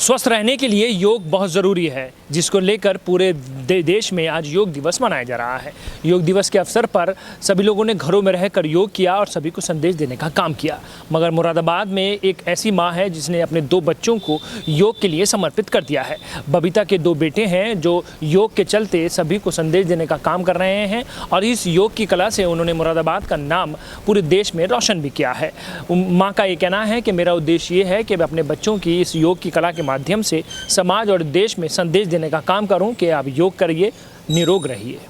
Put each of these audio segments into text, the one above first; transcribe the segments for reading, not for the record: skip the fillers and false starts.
स्वस्थ रहने के लिए योग बहुत ज़रूरी है, जिसको लेकर पूरे देश में आज योग दिवस मनाया जा रहा है। योग दिवस के अवसर पर सभी लोगों ने घरों में रहकर योग किया और सभी को संदेश देने का काम किया। मगर मुरादाबाद में एक ऐसी मां है जिसने अपने 2 बच्चों को योग के लिए समर्पित कर दिया है। बबीता के 2 बेटे हैं जो योग के चलते सभी को संदेश देने का काम कर रहे हैं और इस योग की कला से उन्होंने मुरादाबाद का नाम पूरे देश में रोशन भी किया है। माँ का ये कहना है कि मेरा उद्देश्य ये है कि मैं अपने बच्चों की इस योग की कला के माध्यम से समाज और देश में संदेश देने का काम करूं कि आप योग करिए, निरोग रहिए।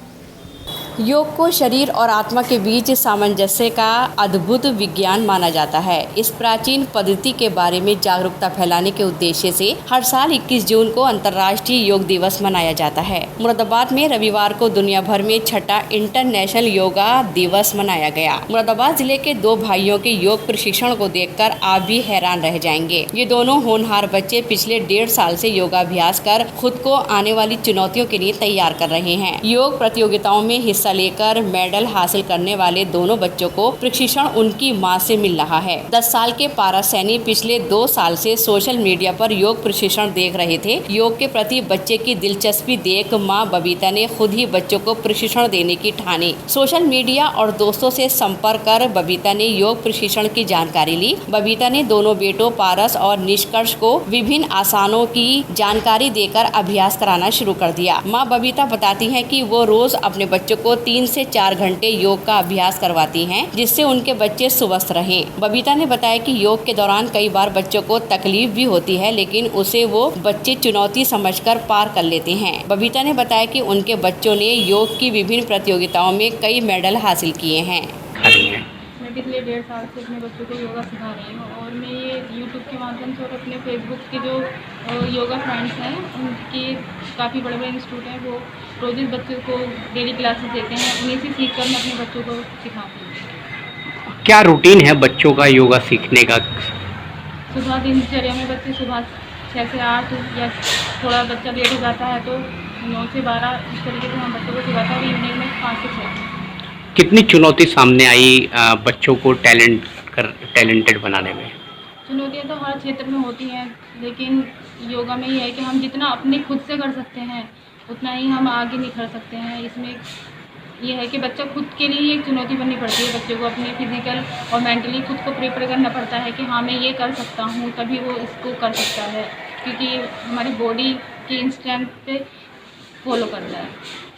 योग को शरीर और आत्मा के बीच सामंजस्य का अद्भुत विज्ञान माना जाता है। इस प्राचीन पद्धति के बारे में जागरूकता फैलाने के उद्देश्य से हर साल 21 जून को अंतर्राष्ट्रीय योग दिवस मनाया जाता है। मुरादाबाद में रविवार को दुनिया भर में 6ठा इंटरनेशनल योगा दिवस मनाया गया। मुरादाबाद जिले के 2 भाइयों के योग प्रशिक्षण को देखकर आप भी हैरान रह जाएंगे। ये दोनों होनहार बच्चे पिछले 1.5 साल से योगाभ्यास कर खुद को आने वाली चुनौतियों के लिए तैयार कर रहे हैं। योग प्रतियोगिताओं में हिस्सा लेकर मेडल हासिल करने वाले दोनों बच्चों को प्रशिक्षण उनकी मां से मिल रहा है। 10 साल के पारा सैनी पिछले 2 साल से सोशल मीडिया पर योग प्रशिक्षण देख रहे थे। योग के प्रति बच्चे की दिलचस्पी देख मां बबीता ने खुद ही बच्चों को प्रशिक्षण देने की ठानी। सोशल मीडिया और दोस्तों से संपर्क कर बबीता ने योग प्रशिक्षण की जानकारी ली। बबीता ने दोनों बेटों पारस और निष्कर्ष को विभिन्न आसनों की जानकारी देकर अभ्यास कराना शुरू कर दिया। मां बबीता बताती है कि वो रोज अपने बच्चों को 3 से 4 घंटे योग का अभ्यास करवाती हैं, जिससे उनके बच्चे स्वस्थ रहें। बबीता ने बताया कि योग के दौरान कई बार बच्चों को तकलीफ भी होती है, लेकिन उसे वो बच्चे चुनौती समझकर पार कर लेते हैं। बबीता ने बताया कि उनके बच्चों ने योग की विभिन्न प्रतियोगिताओं में कई मेडल हासिल किए हैं। मैं पिछले 1.5 साल से अपने बच्चों को योगा सिखा रही हूँ और मैं ये यूट्यूब के माध्यम से और अपने फेसबुक के जो योगा फ्रेंड्स हैं उनके काफ़ी बड़े बड़े इंस्टीट्यूट हैं, वो रोज़ इस बच्चों को डेली क्लासेस देते हैं। उन्हीं से सीख कर मैं अपने बच्चों को सिखाती हूँ। क्या रूटीन है बच्चों का योगा सीखने का? सुबह दिनचर्या में बच्चे सुबह 6 से 8 या थोड़ा बच्चा लेट हो जाता है तो 9 से 12 इस तरीके से हम बच्चों को सिखाते हैं और इवनिंग में 5 से 6। कितनी चुनौती सामने आई बच्चों को टैलेंटेड बनाने में? चुनौतियाँ तो हर क्षेत्र में होती हैं, लेकिन योगा में ये है कि हम जितना अपने खुद से कर सकते हैं उतना ही हम आगे निखर सकते हैं। इसमें ये है कि बच्चा खुद के लिए एक चुनौती बननी पड़ती है। बच्चे को अपने फिजिकल और मेंटली खुद को प्रिपेयर करना पड़ता है कि हाँ मैं ये कर सकता हूँ, तभी वो इसको कर सकता है, क्योंकि हमारी बॉडी की इंस्टेंट पे फॉलो करता है।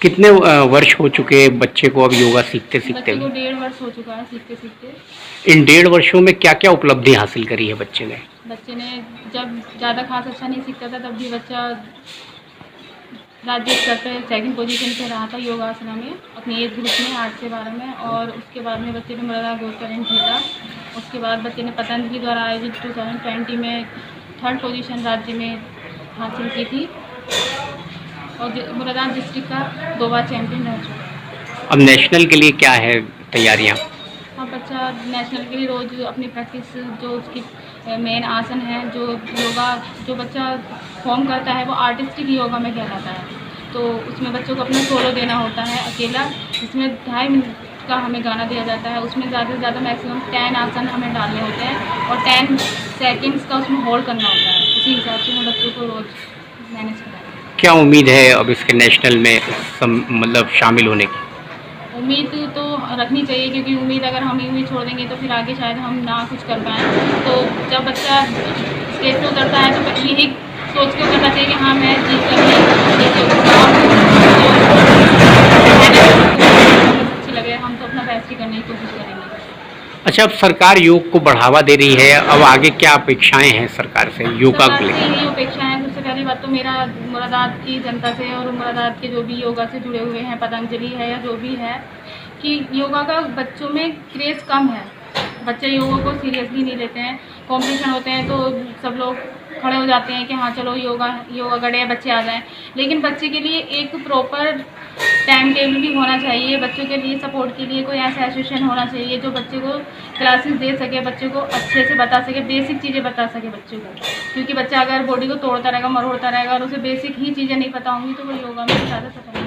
कितने वर्ष हो चुके बच्चे को अब योगा सीखते सीखते? बच्चे को 1.5 वर्ष हो चुका है सीखते सीखते। इन 1.5 वर्षों में क्या क्या उपलब्धि हासिल करी है बच्चे ने? बच्चे ने जब ज़्यादा खास अच्छा नहीं सीखता था तब भी बच्चा राज्य स्तर पे 2nd पोजीशन पे रहा था योगासना में अपनी एज ग्रुप में 8 से 12 में। और उसके बाद में बच्चे ने मुरादाबाद गोल्ड टैलेंट जीता। उसके बाद बच्चे ने पतंजलि द्वारा आयोजित 2020 में 3rd पोजीशन राज्य में हासिल की थी और मुरादाबाद डिस्ट्रिक्ट का 2 बार चैम्पियन रह चुका। अब नेशनल के लिए क्या है तैयारियाँ? हाँ, बच्चा नेशनल के लिए रोज़ अपनी प्रैक्टिस जो उसकी मेन आसन है, जो योगा जो बच्चा फॉर्म करता है वो आर्टिस्टिक योगा में कहलाता है। तो उसमें बच्चों को अपना सोलो देना होता है अकेला, जिसमें 2.5 मिनट का हमें गाना दिया जाता है। उसमें ज़्यादा से ज़्यादा मैक्सिमम 10 आसन हमें डालने होते हैं और 10 सेकेंड्स का उसमें होल्ड करना होता है। उसी हिसाब से मैं बच्चों को रोज़ मैनेज कराती हूँ। क्या उम्मीद है अब इसके नेशनल में मतलब शामिल होने की? उम्मीद तो रखनी चाहिए, क्योंकि उम्मीद अगर हम यूँ ही छोड़ देंगे तो फिर आगे शायद हम ना कुछ कर पाएँ। तो जब बच्चा स्टेज पे उतरता है तो यही सोच के उतरना चाहिए कि हाँ मैं जीत कर अच्छी लगे, हम तो अपना बेस्ट ही करने की कोशिश करेंगे। अच्छा, अब सरकार योग को बढ़ावा दे रही है, अब आगे क्या अपेक्षाएं हैं सरकार से योगा को लेकर? यही अपेक्षाएं हैं। सबसे पहली बात तो मेरा मुरादाबाद की जनता से और मुरादाबाद के जो भी योगा से जुड़े हुए हैं, पतंजलि है या जो भी है, कि योगा का बच्चों में क्रेज़ कम है। बच्चे योगा को सीरियसली नहीं लेते हैं। कॉम्पिटिशन होते हैं तो सब लोग खड़े हो जाते हैं कि हाँ चलो योगा करे, बच्चे आ जाएं। लेकिन बच्चे के लिए एक प्रॉपर टाइम टेबल भी होना चाहिए। बच्चों के लिए सपोर्ट के लिए कोई ऐसा एसोसिएशन होना चाहिए जो बच्चे को क्लासेस दे सके, बच्चे को अच्छे से बता सके, बेसिक चीज़ें बता सके बच्चे को। क्योंकि बच्चा अगर बॉडी को तोड़ता रहेगा, मरोड़ता रहेगा और उसे बेसिक ही चीज़ें नहीं पता होंगी तो वो योगा में ज़्यादा सफल